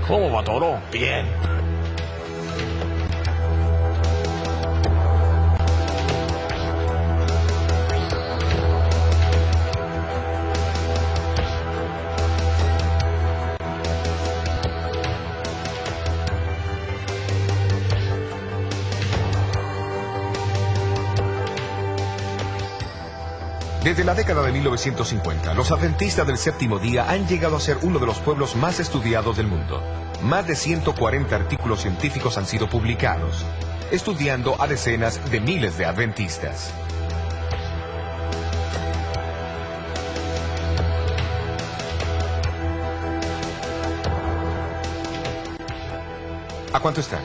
¿Cómo va todo? Bien. Desde la década de 1950, los adventistas del séptimo día han llegado a ser uno de los pueblos más estudiados del mundo. Más de 140 artículos científicos han sido publicados, estudiando a decenas de miles de adventistas. ¿A cuánto están?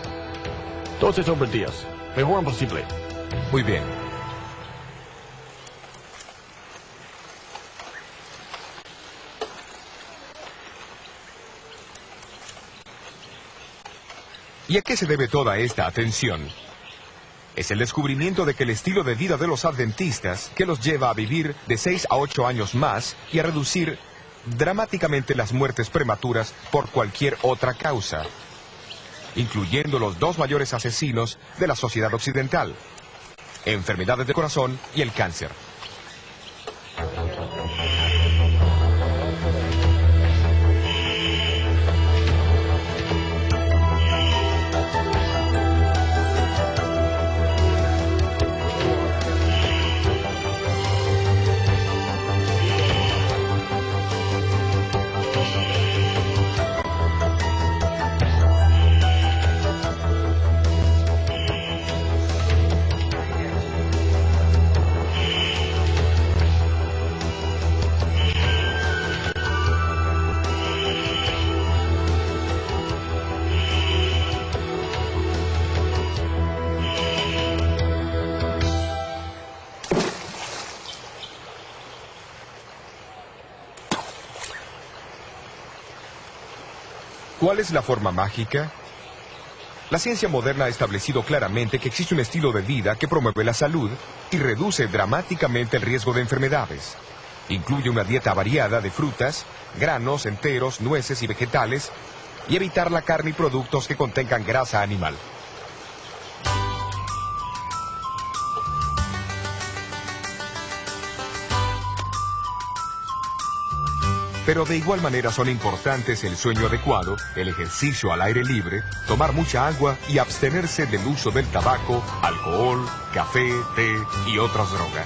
12 sobre 10. Mejor imposible. Muy bien. ¿Y a qué se debe toda esta atención? Es el descubrimiento de que el estilo de vida de los adventistas que los lleva a vivir de 6 a 8 años más y a reducir dramáticamente las muertes prematuras por cualquier otra causa, incluyendo los dos mayores asesinos de la sociedad occidental: enfermedades del corazón y el cáncer. ¿Cuál es la forma mágica? La ciencia moderna ha establecido claramente que existe un estilo de vida que promueve la salud y reduce dramáticamente el riesgo de enfermedades. Incluye una dieta variada de frutas, granos enteros, nueces y vegetales, y evitar la carne y productos que contengan grasa animal. Pero de igual manera son importantes el sueño adecuado, el ejercicio al aire libre, tomar mucha agua y abstenerse del uso del tabaco, alcohol, café, té y otras drogas.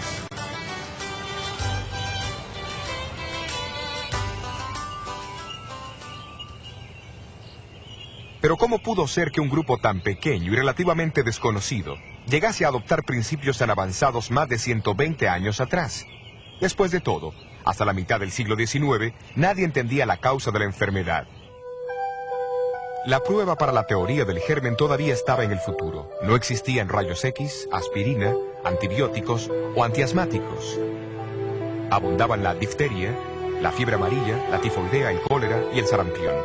Pero ¿cómo pudo ser que un grupo tan pequeño y relativamente desconocido llegase a adoptar principios tan avanzados más de 120 años atrás? Después de todo, hasta la mitad del siglo XIX, nadie entendía la causa de la enfermedad. La prueba para la teoría del germen todavía estaba en el futuro. No existían rayos X, aspirina, antibióticos o antiasmáticos. Abundaban la difteria, la fiebre amarilla, la tifoidea, el cólera y el sarampión.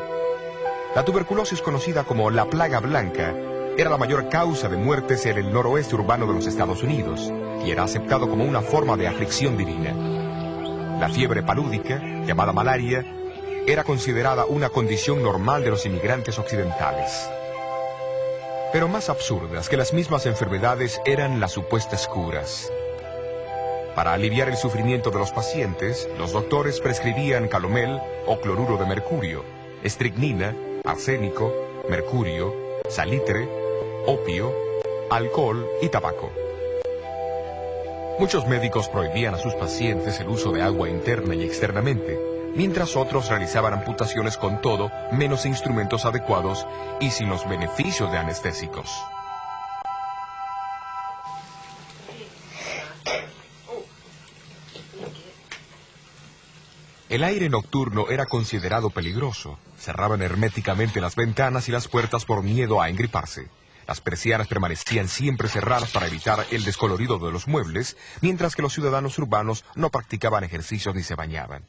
La tuberculosis, conocida como la plaga blanca, era la mayor causa de muertes en el noroeste urbano de los Estados Unidos y era aceptado como una forma de aflicción divina. La fiebre palúdica, llamada malaria, era considerada una condición normal de los inmigrantes occidentales. Pero más absurdas que las mismas enfermedades eran las supuestas curas. Para aliviar el sufrimiento de los pacientes, los doctores prescribían calomel o cloruro de mercurio, estricnina, arsénico, mercurio, salitre, opio, alcohol y tabaco. Muchos médicos prohibían a sus pacientes el uso de agua interna y externamente, mientras otros realizaban amputaciones con todo menos instrumentos adecuados y sin los beneficios de anestésicos. El aire nocturno era considerado peligroso. Cerraban herméticamente las ventanas y las puertas por miedo a engriparse. Las persianas permanecían siempre cerradas para evitar el descolorido de los muebles, mientras que los ciudadanos urbanos no practicaban ejercicios ni se bañaban.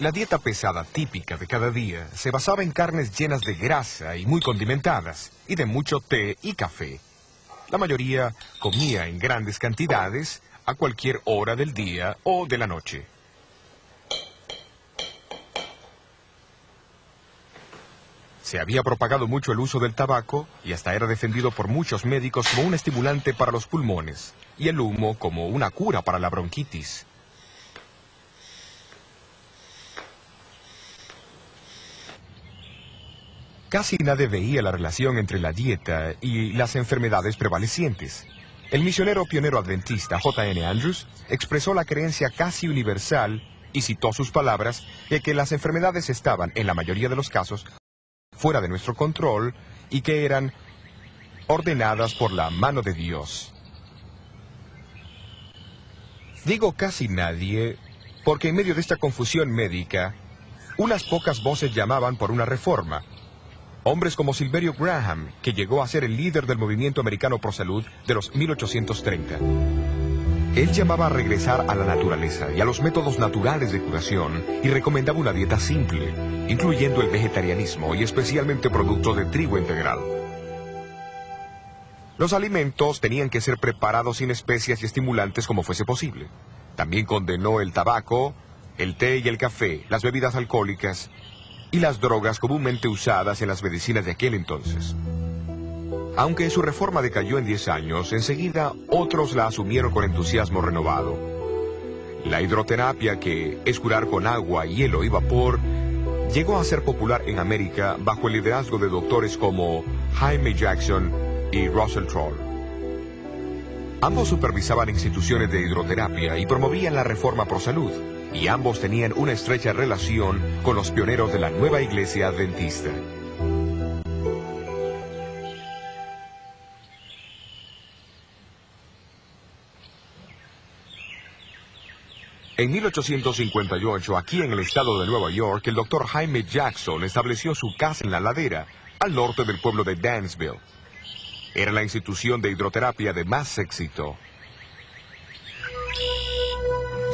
La dieta pesada típica de cada día se basaba en carnes llenas de grasa y muy condimentadas, y de mucho té y café. La mayoría comía en grandes cantidades a cualquier hora del día o de la noche. Se había propagado mucho el uso del tabaco y hasta era defendido por muchos médicos como un estimulante para los pulmones y el humo como una cura para la bronquitis. Casi nadie veía la relación entre la dieta y las enfermedades prevalecientes. El misionero pionero adventista J.N. Andrews expresó la creencia casi universal y citó sus palabras de que las enfermedades estaban, en la mayoría de los casos, fuera de nuestro control y que eran ordenadas por la mano de Dios. Digo casi nadie porque en medio de esta confusión médica, unas pocas voces llamaban por una reforma. Hombres como Silverio Graham, que llegó a ser el líder del movimiento americano pro salud de los 1830. Él llamaba a regresar a la naturaleza y a los métodos naturales de curación y recomendaba una dieta simple, incluyendo el vegetarianismo y especialmente productos de trigo integral. Los alimentos tenían que ser preparados sin especias y estimulantes como fuese posible. También condenó el tabaco, el té y el café, las bebidas alcohólicas y las drogas comúnmente usadas en las medicinas de aquel entonces. Aunque su reforma decayó en 10 años, enseguida otros la asumieron con entusiasmo renovado. La hidroterapia, que es curar con agua, hielo y vapor, llegó a ser popular en América bajo el liderazgo de doctores como Jaime Jackson y Russell Troll. Ambos supervisaban instituciones de hidroterapia y promovían la reforma pro salud, y ambos tenían una estrecha relación con los pioneros de la nueva iglesia adventista. En 1858, aquí en el estado de Nueva York, el doctor Jaime Jackson estableció su casa en la ladera, al norte del pueblo de Dansville. Era la institución de hidroterapia de más éxito.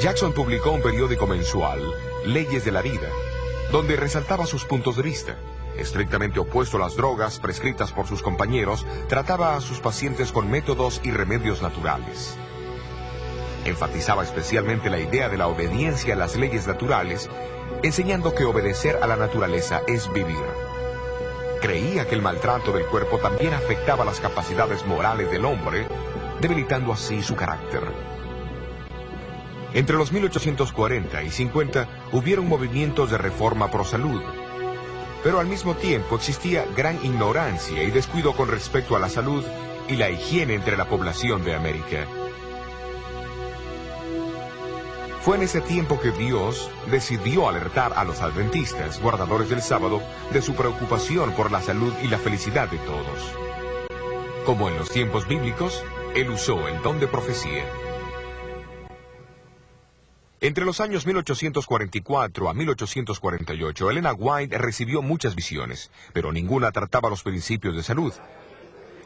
Jackson publicó un periódico mensual, Leyes de la Vida, donde resaltaba sus puntos de vista. Estrictamente opuesto a las drogas prescritas por sus compañeros, trataba a sus pacientes con métodos y remedios naturales. Enfatizaba especialmente la idea de la obediencia a las leyes naturales, enseñando que obedecer a la naturaleza es vivir. Creía que el maltrato del cuerpo también afectaba las capacidades morales del hombre, debilitando así su carácter. Entre los 1840 y 50 hubieron movimientos de reforma pro salud, pero al mismo tiempo existía gran ignorancia y descuido con respecto a la salud y la higiene entre la población de América. Fue en ese tiempo que Dios decidió alertar a los adventistas, guardadores del sábado, de su preocupación por la salud y la felicidad de todos. Como en los tiempos bíblicos, Él usó el don de profecía. Entre los años 1844 a 1848, Elena White recibió muchas visiones, pero ninguna trataba los principios de salud.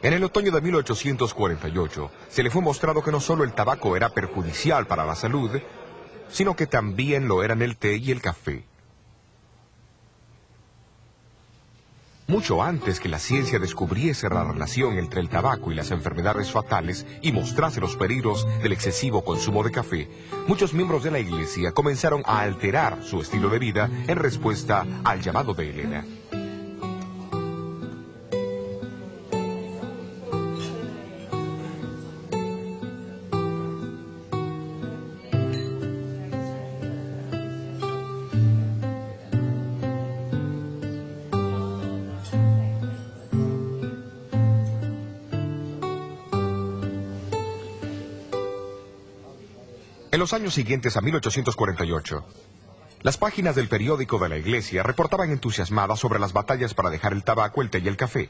En el otoño de 1848, se le fue mostrado que no solo el tabaco era perjudicial para la salud, sino que también lo eran el té y el café. Mucho antes que la ciencia descubriese la relación entre el tabaco y las enfermedades fatales y mostrase los peligros del excesivo consumo de café, muchos miembros de la iglesia comenzaron a alterar su estilo de vida en respuesta al llamado de Elena. En los años siguientes a 1848, las páginas del periódico de la iglesia reportaban entusiasmadas sobre las batallas para dejar el tabaco, el té y el café.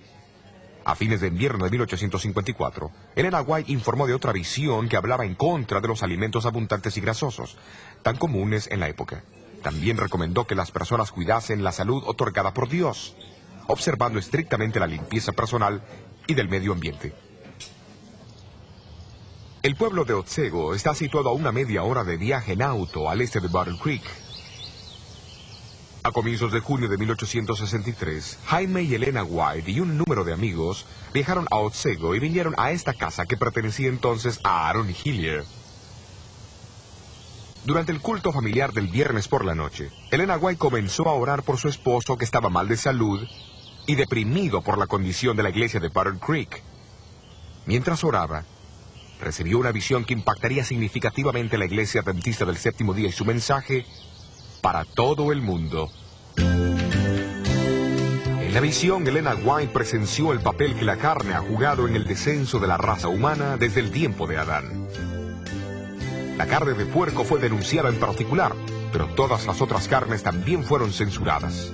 A fines de invierno de 1854, Elena White informó de otra visión que hablaba en contra de los alimentos abundantes y grasosos, tan comunes en la época. También recomendó que las personas cuidasen la salud otorgada por Dios, observando estrictamente la limpieza personal y del medio ambiente. El pueblo de Otsego está situado a una media hora de viaje en auto al este de Battle Creek. A comienzos de junio de 1863, Jaime y Elena White y un número de amigos viajaron a Otsego y vinieron a esta casa que pertenecía entonces a Aaron Hillier. Durante el culto familiar del viernes por la noche, Elena White comenzó a orar por su esposo que estaba mal de salud y deprimido por la condición de la iglesia de Battle Creek. Mientras oraba, recibió una visión que impactaría significativamente a la iglesia adventista del séptimo día y su mensaje para todo el mundo. En la visión, Elena White presenció el papel que la carne ha jugado en el descenso de la raza humana desde el tiempo de Adán. La carne de puerco fue denunciada en particular, pero todas las otras carnes también fueron censuradas.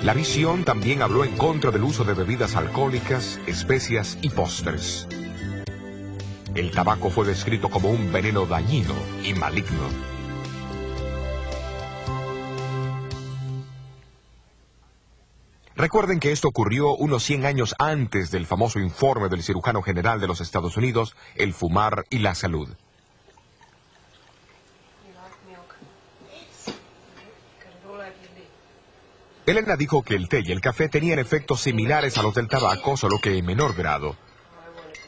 La visión también habló en contra del uso de bebidas alcohólicas, especias y postres. El tabaco fue descrito como un veneno dañino y maligno. Recuerden que esto ocurrió unos 100 años antes del famoso informe del cirujano general de los Estados Unidos, El fumar y la salud. Elena dijo que el té y el café tenían efectos similares a los del tabaco, solo que en menor grado.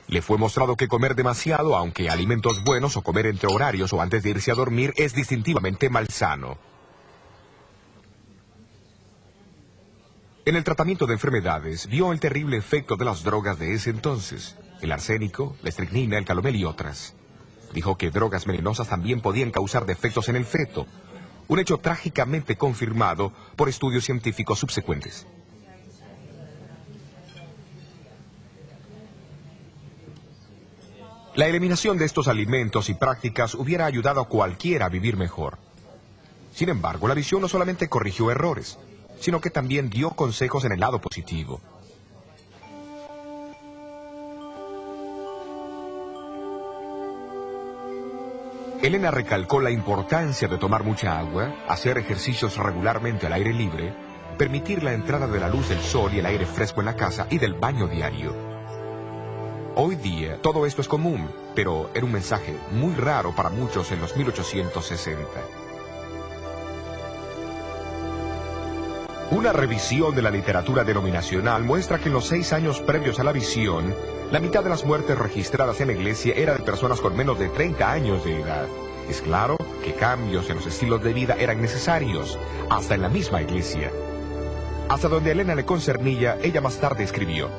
Le fue mostrado que comer demasiado, aunque alimentos buenos, o comer entre horarios o antes de irse a dormir, es distintivamente malsano. En el tratamiento de enfermedades, vio el terrible efecto de las drogas de ese entonces, el arsénico, la estricnina, el calomel y otras. Dijo que drogas venenosas también podían causar defectos en el feto, un hecho trágicamente confirmado por estudios científicos subsecuentes. La eliminación de estos alimentos y prácticas hubiera ayudado a cualquiera a vivir mejor. Sin embargo, la visión no solamente corrigió errores, sino que también dio consejos en el lado positivo. Elena recalcó la importancia de tomar mucha agua, hacer ejercicios regularmente al aire libre, permitir la entrada de la luz del sol y el aire fresco en la casa y del baño diario. Hoy día todo esto es común, pero era un mensaje muy raro para muchos en los 1860. Una revisión de la literatura denominacional muestra que en los 6 años previos a la visión, la mitad de las muertes registradas en la iglesia era de personas con menos de 30 años de edad. Es claro que cambios en los estilos de vida eran necesarios, hasta en la misma iglesia. Hasta donde a Elena le concernía, ella más tarde escribió: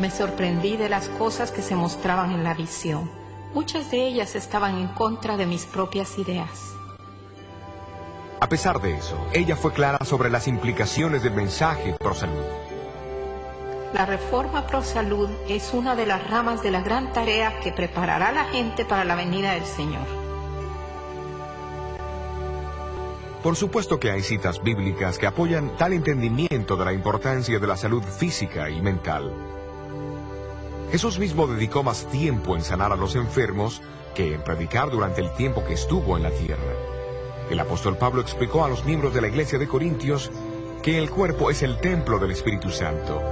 Me sorprendí de las cosas que se mostraban en la visión. Muchas de ellas estaban en contra de mis propias ideas. A pesar de eso, ella fue clara sobre las implicaciones del mensaje pro salud. La reforma pro salud es una de las ramas de la gran tarea que preparará a la gente para la venida del Señor. Por supuesto que hay citas bíblicas que apoyan tal entendimiento de la importancia de la salud física y mental. Jesús mismo dedicó más tiempo en sanar a los enfermos que en predicar durante el tiempo que estuvo en la tierra. El apóstol Pablo explicó a los miembros de la iglesia de Corintios que el cuerpo es el templo del Espíritu Santo.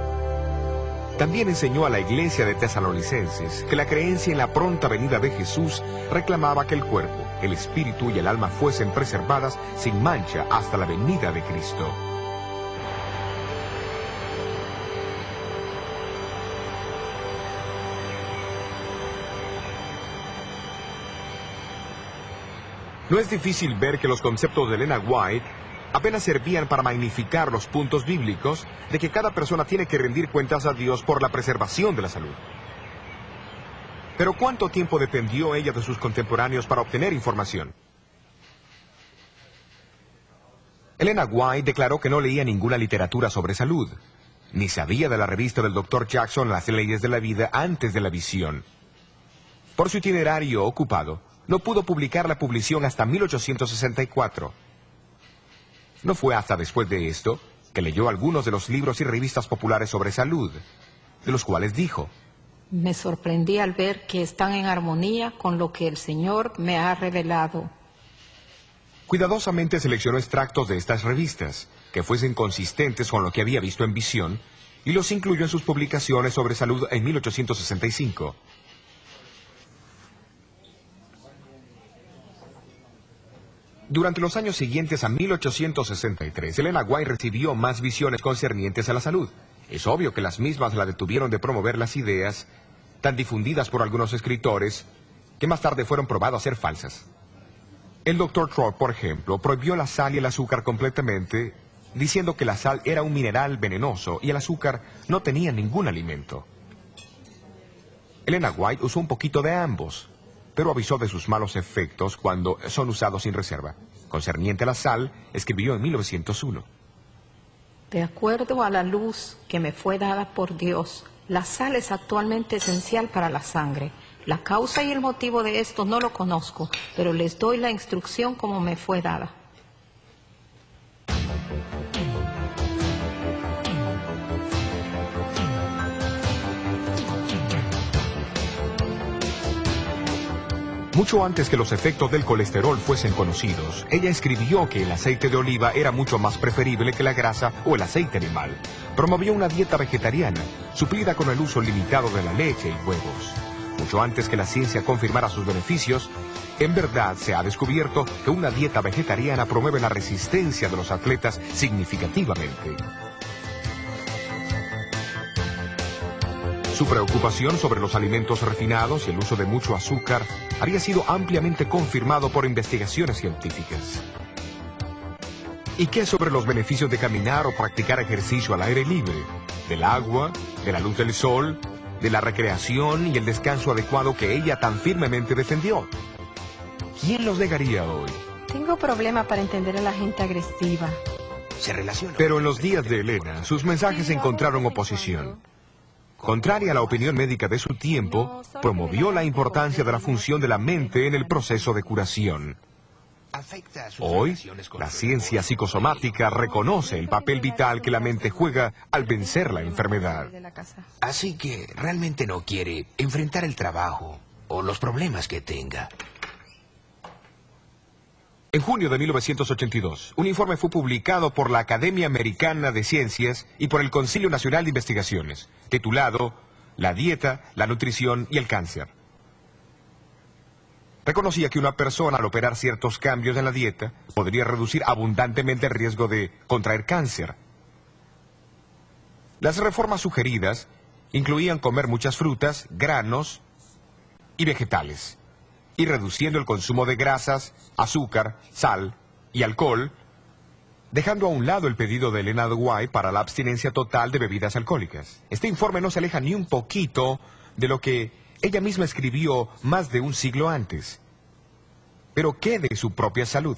También enseñó a la iglesia de Tesalonicenses que la creencia en la pronta venida de Jesús reclamaba que el cuerpo, el espíritu y el alma fuesen preservadas sin mancha hasta la venida de Cristo. No es difícil ver que los conceptos de Elena White apenas servían para magnificar los puntos bíblicos de que cada persona tiene que rendir cuentas a Dios por la preservación de la salud. Pero ¿cuánto tiempo dependió ella de sus contemporáneos para obtener información? Elena White declaró que no leía ninguna literatura sobre salud, ni sabía de la revista del Dr. Jackson Las leyes de la vida antes de la visión. Por su itinerario ocupado, no pudo publicar la publicación hasta 1864. No fue hasta después de esto que leyó algunos de los libros y revistas populares sobre salud, de los cuales dijo: Me sorprendí al ver que están en armonía con lo que el Señor me ha revelado. Cuidadosamente seleccionó extractos de estas revistas, que fuesen consistentes con lo que había visto en visión, y los incluyó en sus publicaciones sobre salud en 1865. Durante los años siguientes a 1863, Elena White recibió más visiones concernientes a la salud. Es obvio que las mismas la detuvieron de promover las ideas tan difundidas por algunos escritores que más tarde fueron probadas a ser falsas. El Dr. Thorpe, por ejemplo, prohibió la sal y el azúcar completamente, diciendo que la sal era un mineral venenoso y el azúcar no tenía ningún alimento. Elena White usó un poquito de ambos, pero avisó de sus malos efectos cuando son usados sin reserva. Concerniente a la sal, escribió en 1901. De acuerdo a la luz que me fue dada por Dios, la sal es actualmente esencial para la sangre. La causa y el motivo de esto no lo conozco, pero les doy la instrucción como me fue dada. Mucho antes que los efectos del colesterol fuesen conocidos, ella escribió que el aceite de oliva era mucho más preferible que la grasa o el aceite animal. Promovió una dieta vegetariana, suplida con el uso limitado de la leche y huevos. Mucho antes que la ciencia confirmara sus beneficios, en verdad se ha descubierto que una dieta vegetariana promueve la resistencia de los atletas significativamente. Su preocupación sobre los alimentos refinados y el uso de mucho azúcar había sido ampliamente confirmado por investigaciones científicas. ¿Y qué sobre los beneficios de caminar o practicar ejercicio al aire libre? Del agua, de la luz del sol, de la recreación y el descanso adecuado que ella tan firmemente defendió. ¿Quién los negaría hoy? Tengo problema para entender a la gente agresiva. Se relaciona. Pero en los días de Elena, sus mensajes encontraron oposición. Contraria a la opinión médica de su tiempo, promovió la importancia de la función de la mente en el proceso de curación. Hoy, la ciencia psicosomática reconoce el papel vital que la mente juega al vencer la enfermedad. Así que realmente no quiere enfrentar el trabajo o los problemas que tenga. En junio de 1982, un informe fue publicado por la Academia Americana de Ciencias y por el Concilio Nacional de Investigaciones, titulado La dieta, la nutrición y el cáncer. Reconocía que una persona, al operar ciertos cambios en la dieta, podría reducir abundantemente el riesgo de contraer cáncer. Las reformas sugeridas incluían comer muchas frutas, granos y vegetales, y reduciendo el consumo de grasas, azúcar, sal y alcohol, dejando a un lado el pedido de Elena White para la abstinencia total de bebidas alcohólicas. Este informe no se aleja ni un poquito de lo que ella misma escribió más de un siglo antes. Pero ¿qué de su propia salud?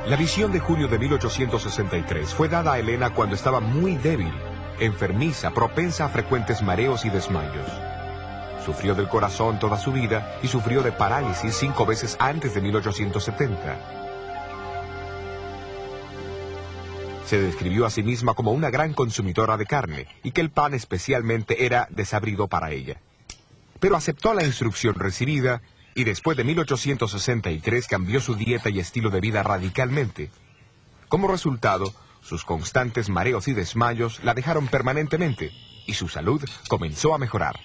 La visión de julio de 1863 fue dada a Elena cuando estaba muy débil, enfermiza, propensa a frecuentes mareos y desmayos. Sufrió del corazón toda su vida y sufrió de parálisis 5 veces antes de 1870. Se describió a sí misma como una gran consumidora de carne y que el pan especialmente era desabrido para ella. Pero aceptó la instrucción recibida y después de 1863 cambió su dieta y estilo de vida radicalmente. Como resultado, sus constantes mareos y desmayos la dejaron permanentemente y su salud comenzó a mejorar.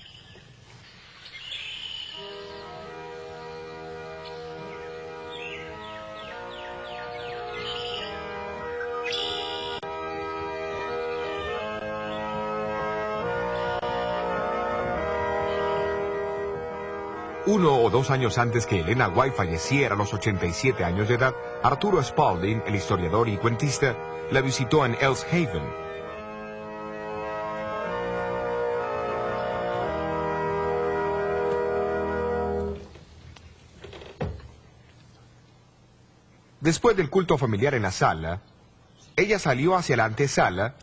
Uno o 2 años antes que Elena White falleciera a los 87 años de edad, Arturo Spalding, el historiador y cuentista, la visitó en Ellis Haven. Después del culto familiar en la sala, ella salió hacia la antesala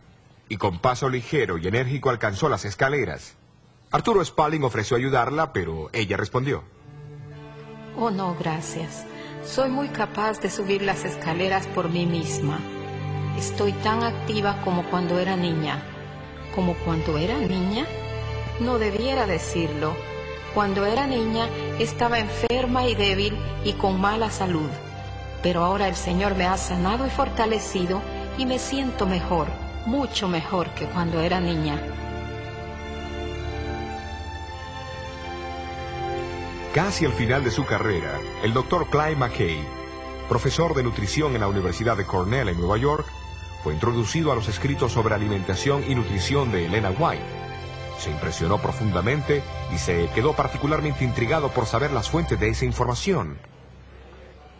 y con paso ligero y enérgico alcanzó las escaleras. Arturo Spalding ofreció ayudarla, pero ella respondió: Oh, no, gracias. Soy muy capaz de subir las escaleras por mí misma. Estoy tan activa como cuando era niña. ¿Como cuando era niña? No debiera decirlo. Cuando era niña estaba enferma y débil y con mala salud. Pero ahora el Señor me ha sanado y fortalecido y me siento mejor, mucho mejor que cuando era niña. Casi al final de su carrera, el Dr. Clyde McKay, profesor de nutrición en la Universidad de Cornell en Nueva York, fue introducido a los escritos sobre alimentación y nutrición de Elena White. Se impresionó profundamente y se quedó particularmente intrigado por saber las fuentes de esa información.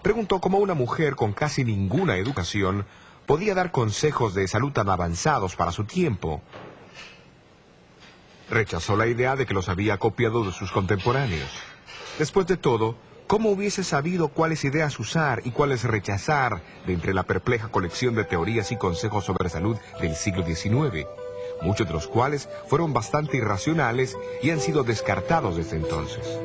Preguntó cómo una mujer con casi ninguna educación podía dar consejos de salud tan avanzados para su tiempo. Rechazó la idea de que los había copiado de sus contemporáneos. Después de todo, ¿cómo hubiese sabido cuáles ideas usar y cuáles rechazar de entre la perpleja colección de teorías y consejos sobre salud del siglo XIX? Muchos de los cuales fueron bastante irracionales y han sido descartados desde entonces.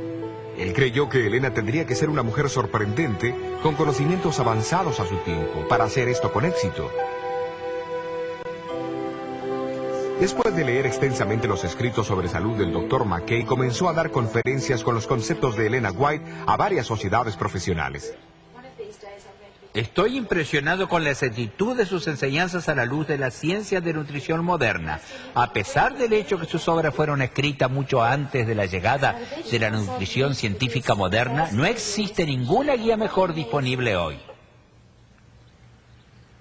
Él creyó que Elena tendría que ser una mujer sorprendente, con conocimientos avanzados a su tiempo, para hacer esto con éxito. Después de leer extensamente los escritos sobre salud del Dr. McKay, comenzó a dar conferencias con los conceptos de Elena White a varias sociedades profesionales. Estoy impresionado con la exactitud de sus enseñanzas a la luz de la ciencia de nutrición moderna. A pesar del hecho que sus obras fueron escritas mucho antes de la llegada de la nutrición científica moderna, no existe ninguna guía mejor disponible hoy.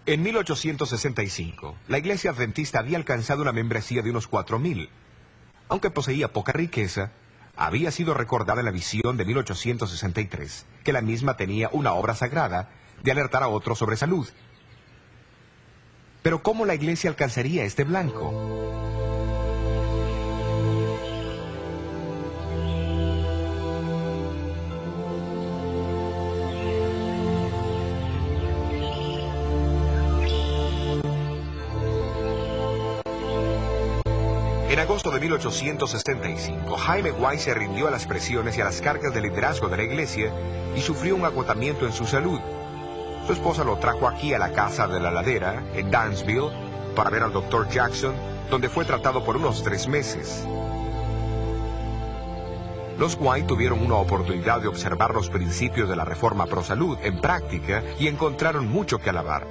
En 1865, la Iglesia Adventista había alcanzado una membresía de unos 4,000. Aunque poseía poca riqueza, había sido recordada en la visión de 1863, que la misma tenía una obra sagrada de alertar a otros sobre salud. Pero ¿cómo la Iglesia alcanzaría este blanco? En agosto de 1865, Jaime White se rindió a las presiones y a las cargas de liderazgo de la Iglesia y sufrió un agotamiento en su salud. Su esposa lo trajo aquí a la casa de la ladera, en Dansville, para ver al Dr. Jackson, donde fue tratado por unos 3 meses. Los White tuvieron una oportunidad de observar los principios de la reforma pro salud en práctica y encontraron mucho que alabar.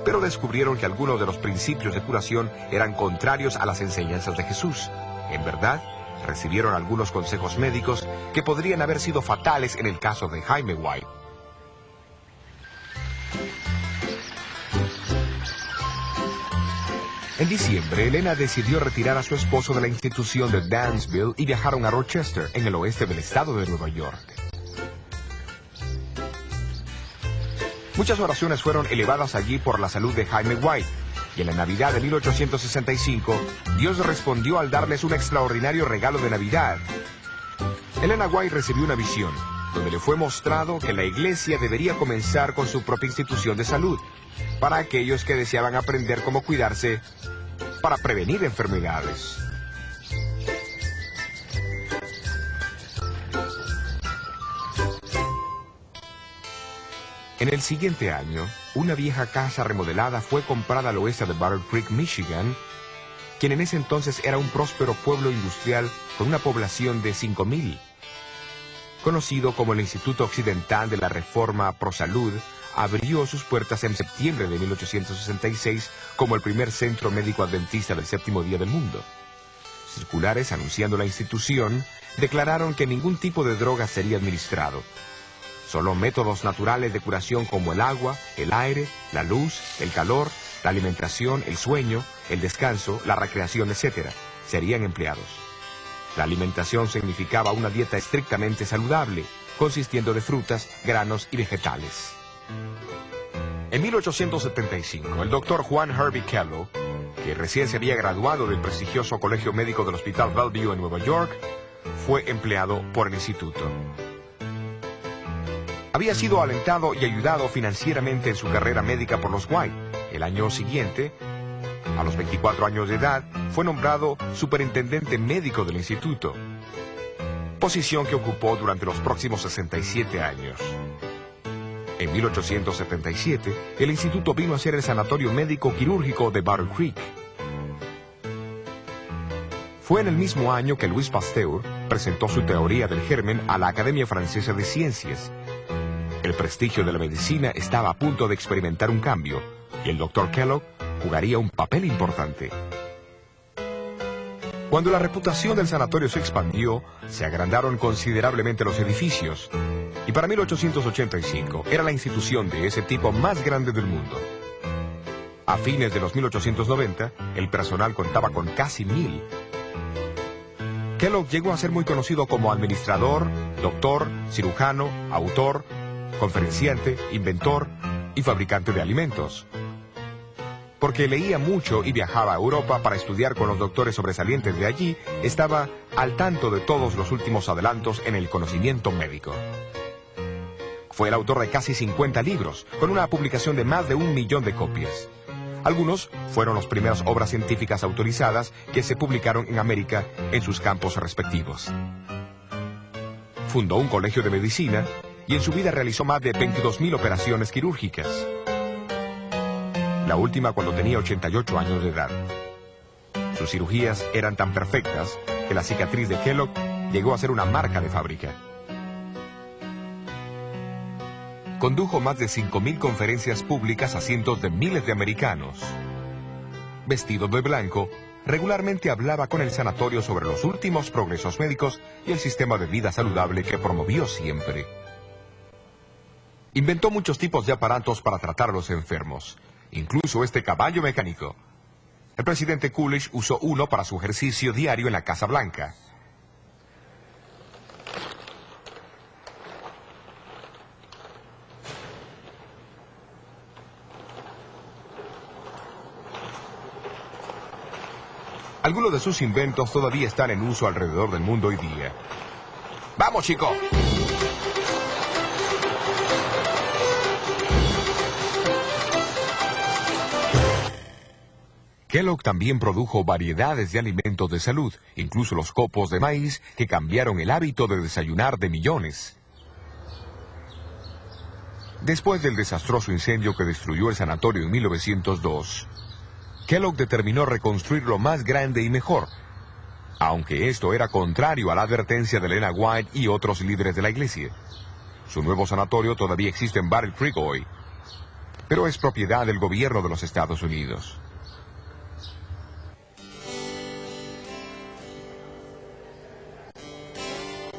Pero descubrieron que algunos de los principios de curación eran contrarios a las enseñanzas de Jesús. En verdad, recibieron algunos consejos médicos que podrían haber sido fatales en el caso de Jaime White. En diciembre, Elena decidió retirar a su esposo de la institución de Dansville y viajaron a Rochester, en el oeste del estado de Nueva York. Muchas oraciones fueron elevadas allí por la salud de Jaime White, y en la Navidad de 1865, Dios respondió al darles un extraordinario regalo de Navidad. Elena White recibió una visión, donde le fue mostrado que la Iglesia debería comenzar con su propia institución de salud, para aquellos que deseaban aprender cómo cuidarse para prevenir enfermedades. En el siguiente año, una vieja casa remodelada fue comprada al oeste de Battle Creek, Michigan, quien en ese entonces era un próspero pueblo industrial con una población de 5,000. Conocido como el Instituto Occidental de la Reforma Pro Salud, abrió sus puertas en septiembre de 1866 como el primer centro médico adventista del séptimo día del mundo. Circulares anunciando la institución declararon que ningún tipo de droga sería administrado. Solo métodos naturales de curación como el agua, el aire, la luz, el calor, la alimentación, el sueño, el descanso, la recreación, etc., serían empleados. La alimentación significaba una dieta estrictamente saludable, consistiendo de frutas, granos y vegetales. En 1875, el doctor Juan Hervey Kellogg, que recién se había graduado del prestigioso Colegio Médico del Hospital Bellevue en Nueva York, fue empleado por el instituto. Había sido alentado y ayudado financieramente en su carrera médica por los White. El año siguiente, a los 24 años de edad, fue nombrado superintendente médico del instituto, posición que ocupó durante los próximos 67 años. En 1877, el instituto vino a ser el sanatorio médico quirúrgico de Battle Creek. Fue en el mismo año que Louis Pasteur presentó su teoría del germen a la Academia Francesa de Ciencias. El prestigio de la medicina estaba a punto de experimentar un cambio, y el Dr. Kellogg jugaría un papel importante. Cuando la reputación del sanatorio se expandió, se agrandaron considerablemente los edificios, y para 1885 era la institución de ese tipo más grande del mundo. A fines de los 1890, el personal contaba con casi 1000. Kellogg llegó a ser muy conocido como administrador, doctor, cirujano, autor, conferenciante, inventor y fabricante de alimentos. Porque leía mucho y viajaba a Europa para estudiar con los doctores sobresalientes de allí, estaba al tanto de todos los últimos adelantos en el conocimiento médico. Fue el autor de casi 50 libros, con una publicación de más de 1 millón de copias. Algunos fueron las primeras obras científicas autorizadas que se publicaron en América en sus campos respectivos. Fundó un colegio de medicina y en su vida realizó más de 22.000 operaciones quirúrgicas. La última cuando tenía 88 años de edad. Sus cirugías eran tan perfectas que la cicatriz de Kellogg llegó a ser una marca de fábrica. Condujo más de 5.000 conferencias públicas a cientos de miles de americanos. Vestido de blanco, regularmente hablaba con el sanatorio sobre los últimos progresos médicos y el sistema de vida saludable que promovió siempre. Inventó muchos tipos de aparatos para tratar a los enfermos, incluso este caballo mecánico. El presidente Coolidge usó uno para su ejercicio diario en la Casa Blanca. Algunos de sus inventos todavía están en uso alrededor del mundo hoy día. ¡Vamos, chico! Kellogg también produjo variedades de alimentos de salud, incluso los copos de maíz que cambiaron el hábito de desayunar de millones. Después del desastroso incendio que destruyó el sanatorio en 1902, Kellogg determinó reconstruirlo más grande y mejor, aunque esto era contrario a la advertencia de Elena White y otros líderes de la iglesia. Su nuevo sanatorio todavía existe en Battle Creek hoy, pero es propiedad del gobierno de los Estados Unidos.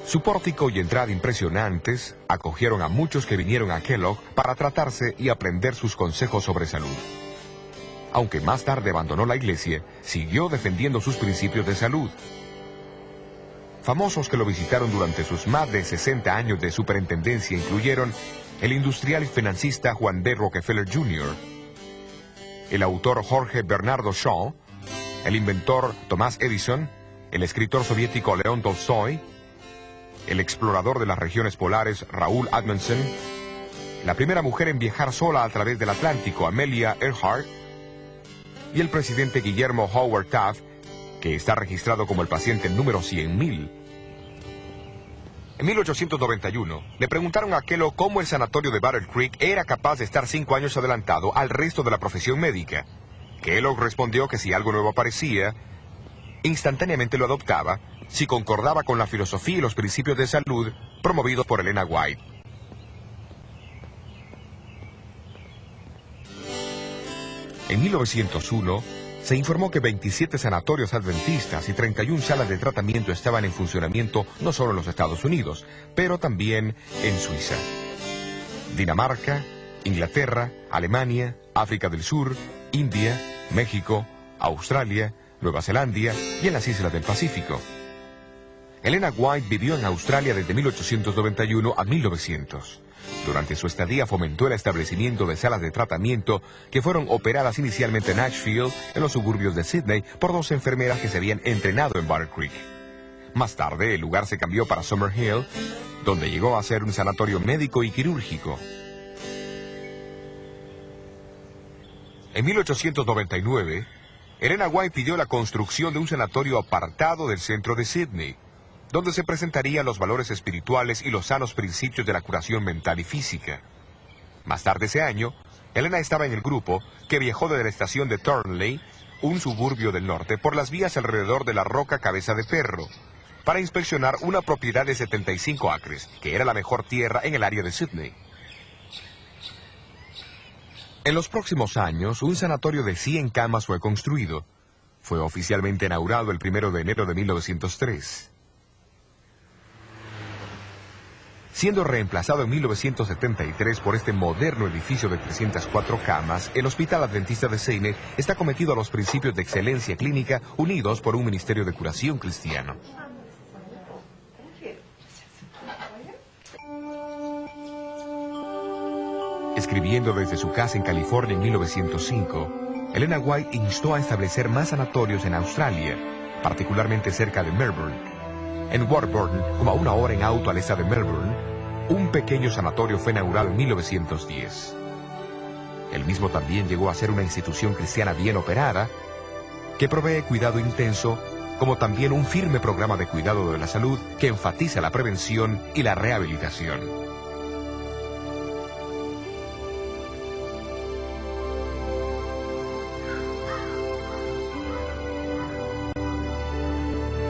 Su pórtico y entrada impresionantes acogieron a muchos que vinieron a Kellogg para tratarse y aprender sus consejos sobre salud. Aunque más tarde abandonó la iglesia, siguió defendiendo sus principios de salud. Famosos que lo visitaron durante sus más de 60 años de superintendencia incluyeron el industrial y financista Juan D. Rockefeller Jr., el autor Jorge Bernardo Shaw, el inventor Thomas Edison, el escritor soviético León Tolstoy, el explorador de las regiones polares Raúl Amundsen, la primera mujer en viajar sola a través del Atlántico, Amelia Earhart, y el presidente Guillermo Howard Taft, que está registrado como el paciente número 100.000. En 1891, le preguntaron a Kellogg cómo el sanatorio de Battle Creek era capaz de estar 5 años adelantado al resto de la profesión médica. Kellogg respondió que si algo nuevo aparecía, instantáneamente lo adoptaba si concordaba con la filosofía y los principios de salud promovidos por Elena White. En 1901, se informó que 27 sanatorios adventistas y 31 salas de tratamiento estaban en funcionamiento no solo en los Estados Unidos, pero también en Suiza, Dinamarca, Inglaterra, Alemania, África del Sur, India, México, Australia, Nueva Zelanda y en las islas del Pacífico. Elena White vivió en Australia desde 1891 a 1900. Durante su estadía fomentó el establecimiento de salas de tratamiento que fueron operadas inicialmente en Ashfield, en los suburbios de Sydney, por 2 enfermeras que se habían entrenado en Battle Creek. Más tarde, el lugar se cambió para Summerhill, donde llegó a ser un sanatorio médico y quirúrgico. En 1899, Elena White pidió la construcción de un sanatorio apartado del centro de Sydney, donde se presentarían los valores espirituales y los sanos principios de la curación mental y física. Más tarde ese año, Elena estaba en el grupo que viajó desde la estación de Thornley, un suburbio del norte, por las vías alrededor de la roca Cabeza de Perro, para inspeccionar una propiedad de 75 acres, que era la mejor tierra en el área de Sydney. En los próximos años, un sanatorio de 100 camas fue construido. Fue oficialmente inaugurado el 1 de enero de 1903. Siendo reemplazado en 1973 por este moderno edificio de 304 camas, el Hospital Adventista de Seine está cometido a los principios de excelencia clínica unidos por un ministerio de curación cristiano. Escribiendo desde su casa en California en 1905, Elena White instó a establecer más sanatorios en Australia, particularmente cerca de Melbourne. En Warburton, como a 1 hora en auto al este de Melbourne, un pequeño sanatorio fue inaugurado en 1910. El mismo también llegó a ser una institución cristiana bien operada, que provee cuidado intenso, como también un firme programa de cuidado de la salud que enfatiza la prevención y la rehabilitación.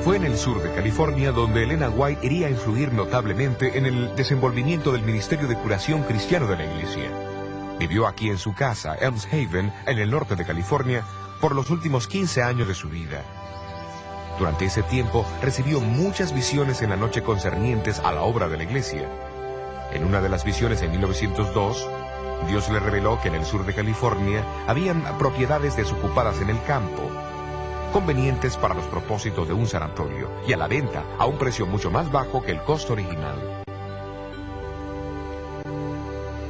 Fue en el sur de California donde Elena White iría a influir notablemente en el desenvolvimiento del Ministerio de Curación Cristiano de la Iglesia. Vivió aquí en su casa, Elms Haven, en el norte de California, por los últimos 15 años de su vida. Durante ese tiempo recibió muchas visiones en la noche concernientes a la obra de la iglesia. En una de las visiones en 1902, Dios le reveló que en el sur de California habían propiedades desocupadas en el campo, convenientes para los propósitos de un sanatorio y a la venta a un precio mucho más bajo que el costo original.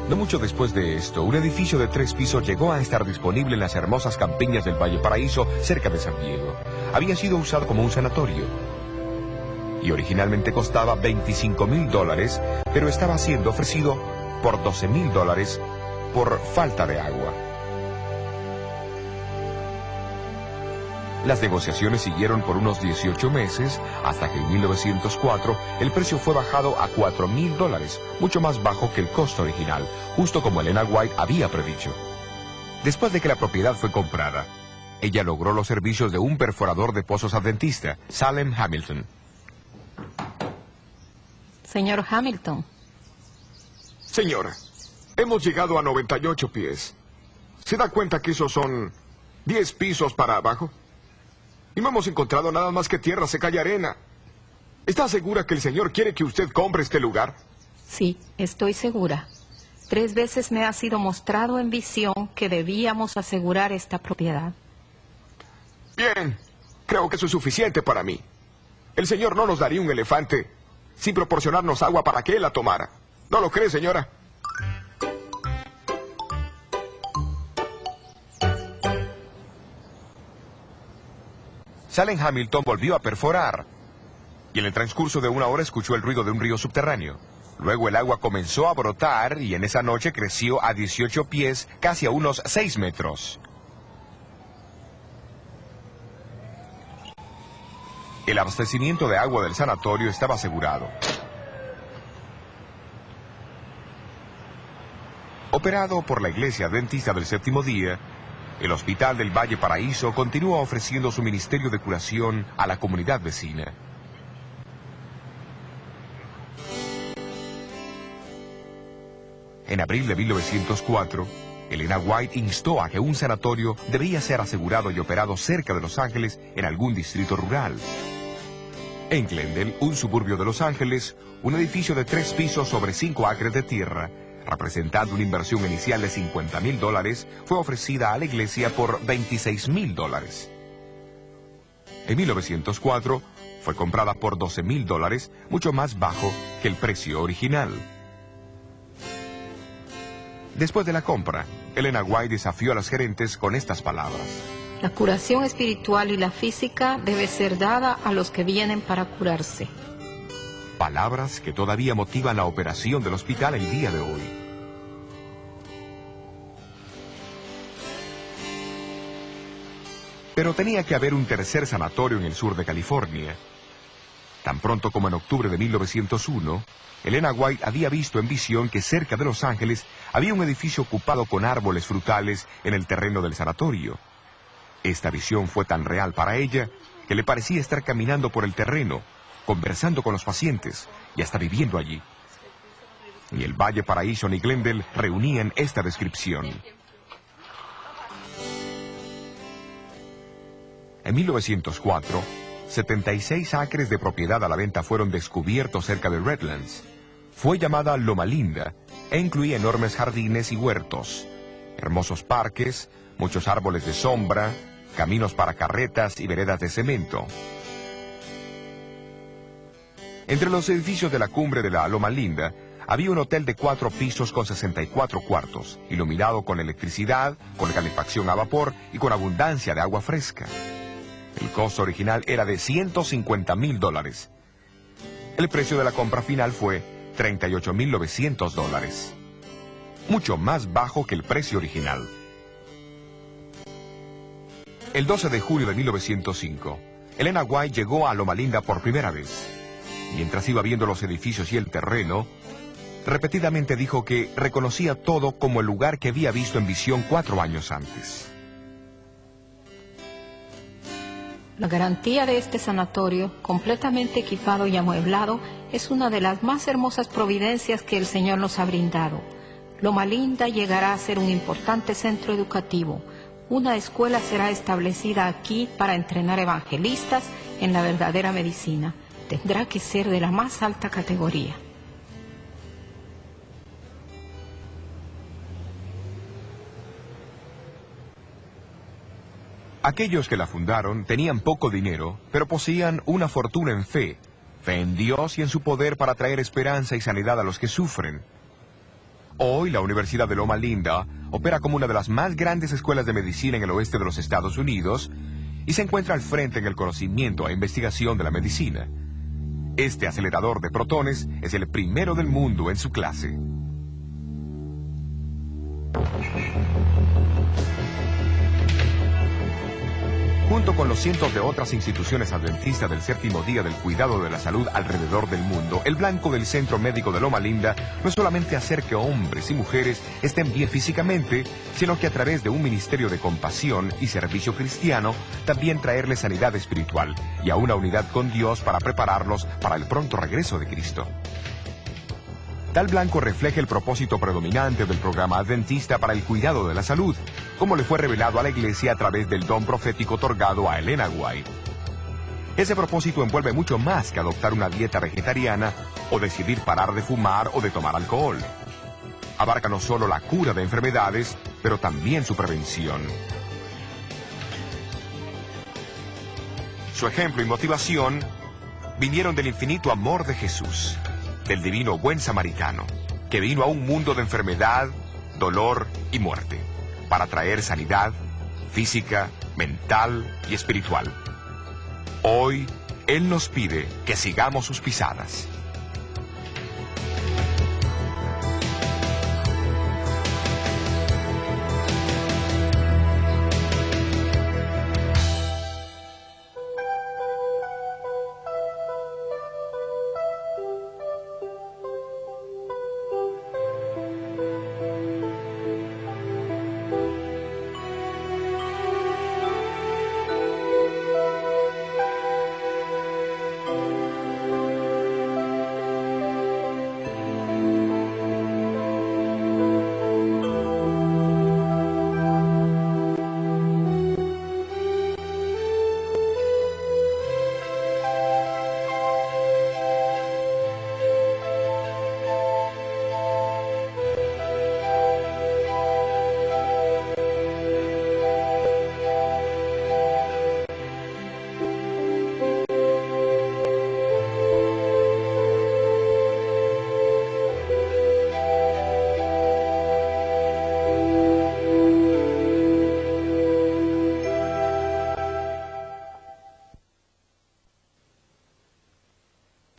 No mucho después de esto, un edificio de 3 pisos llegó a estar disponible en las hermosas campiñas del Valle Paraíso, cerca de San Diego. Había sido usado como un sanatorio y originalmente costaba $25,000, pero estaba siendo ofrecido por $12,000 por falta de agua. Las negociaciones siguieron por unos 18 meses, hasta que en 1904 el precio fue bajado a $4,000, mucho más bajo que el costo original, justo como Elena White había predicho. Después de que la propiedad fue comprada, ella logró los servicios de un perforador de pozos adventista, Salem Hamilton. Señor Hamilton. Señora, hemos llegado a 98 pies. ¿Se da cuenta que esos son 10 pisos para abajo? Y no hemos encontrado nada más que tierra seca y arena. ¿Está segura que el Señor quiere que usted compre este lugar? Sí, estoy segura. 3 veces me ha sido mostrado en visión que debíamos asegurar esta propiedad. Bien, creo que eso es suficiente para mí. El Señor no nos daría un elefante sin proporcionarnos agua para que Él la tomara. ¿No lo cree, señora? Salem Hamilton volvió a perforar y en el transcurso de 1 hora escuchó el ruido de un río subterráneo. Luego el agua comenzó a brotar y en esa noche creció a 18 pies, casi a unos 6 metros. El abastecimiento de agua del sanatorio estaba asegurado. Operado por la Iglesia Adventista del Séptimo Día, el Hospital del Valle Paraíso continúa ofreciendo su ministerio de curación a la comunidad vecina. En abril de 1904, Elena White instó a que un sanatorio debía ser asegurado y operado cerca de Los Ángeles en algún distrito rural. En Glendale, un suburbio de Los Ángeles, un edificio de 3 pisos sobre 5 acres de tierra, representando una inversión inicial de $50,000, fue ofrecida a la iglesia por $26,000. En 1904 fue comprada por $12,000, mucho más bajo que el precio original. Después de la compra, Elena White desafió a los gerentes con estas palabras: La curación espiritual y la física debe ser dada a los que vienen para curarse. Palabras que todavía motivan la operación del hospital el día de hoy. Pero tenía que haber un tercer sanatorio en el sur de California. Tan pronto como en octubre de 1901, Elena White había visto en visión que cerca de Los Ángeles había un edificio ocupado con árboles frutales en el terreno del sanatorio. Esta visión fue tan real para ella que le parecía estar caminando por el terreno, conversando con los pacientes y hasta viviendo allí. Ni el Valle Paraíso ni Glendale reunían esta descripción. En 1904, 76 acres de propiedad a la venta fueron descubiertos cerca de Redlands. Fue llamada Loma Linda e incluía enormes jardines y huertos, hermosos parques, muchos árboles de sombra, caminos para carretas y veredas de cemento. Entre los edificios de la cumbre de la Loma Linda, había un hotel de 4 pisos con 64 cuartos, iluminado con electricidad, con calefacción a vapor y con abundancia de agua fresca. El costo original era de $150,000. El precio de la compra final fue $38,900, mucho más bajo que el precio original. El 12 de julio de 1905, Elena White llegó a Loma Linda por primera vez. Mientras iba viendo los edificios y el terreno, repetidamente dijo que reconocía todo como el lugar que había visto en visión 4 años antes. La garantía de este sanatorio, completamente equipado y amueblado, es una de las más hermosas providencias que el Señor nos ha brindado. Loma Linda llegará a ser un importante centro educativo. Una escuela será establecida aquí para entrenar evangelistas en la verdadera medicina. Tendrá que ser de la más alta categoría. Aquellos que la fundaron tenían poco dinero, pero poseían una fortuna en fe en Dios y en su poder para traer esperanza y sanidad a los que sufren. Hoy la Universidad de Loma Linda opera como una de las más grandes escuelas de medicina en el oeste de los Estados Unidos y se encuentra al frente en el conocimiento e investigación de la medicina. Este acelerador de protones es el primero del mundo en su clase. Junto con los cientos de otras instituciones adventistas del séptimo día del cuidado de la salud alrededor del mundo, el blanco del Centro Médico de Loma Linda no es solamente hacer que hombres y mujeres estén bien físicamente, sino que a través de un ministerio de compasión y servicio cristiano, también traerles sanidad espiritual y a una unidad con Dios para prepararlos para el pronto regreso de Cristo. Tal blanco refleja el propósito predominante del programa adventista para el cuidado de la salud, como le fue revelado a la Iglesia a través del don profético otorgado a Elena White. Ese propósito envuelve mucho más que adoptar una dieta vegetariana o decidir parar de fumar o de tomar alcohol. Abarca no solo la cura de enfermedades, pero también su prevención. Su ejemplo y motivación vinieron del infinito amor de Jesús, del divino buen samaritano, que vino a un mundo de enfermedad, dolor y muerte, para traer sanidad física, mental y espiritual. Hoy, Él nos pide que sigamos sus pisadas.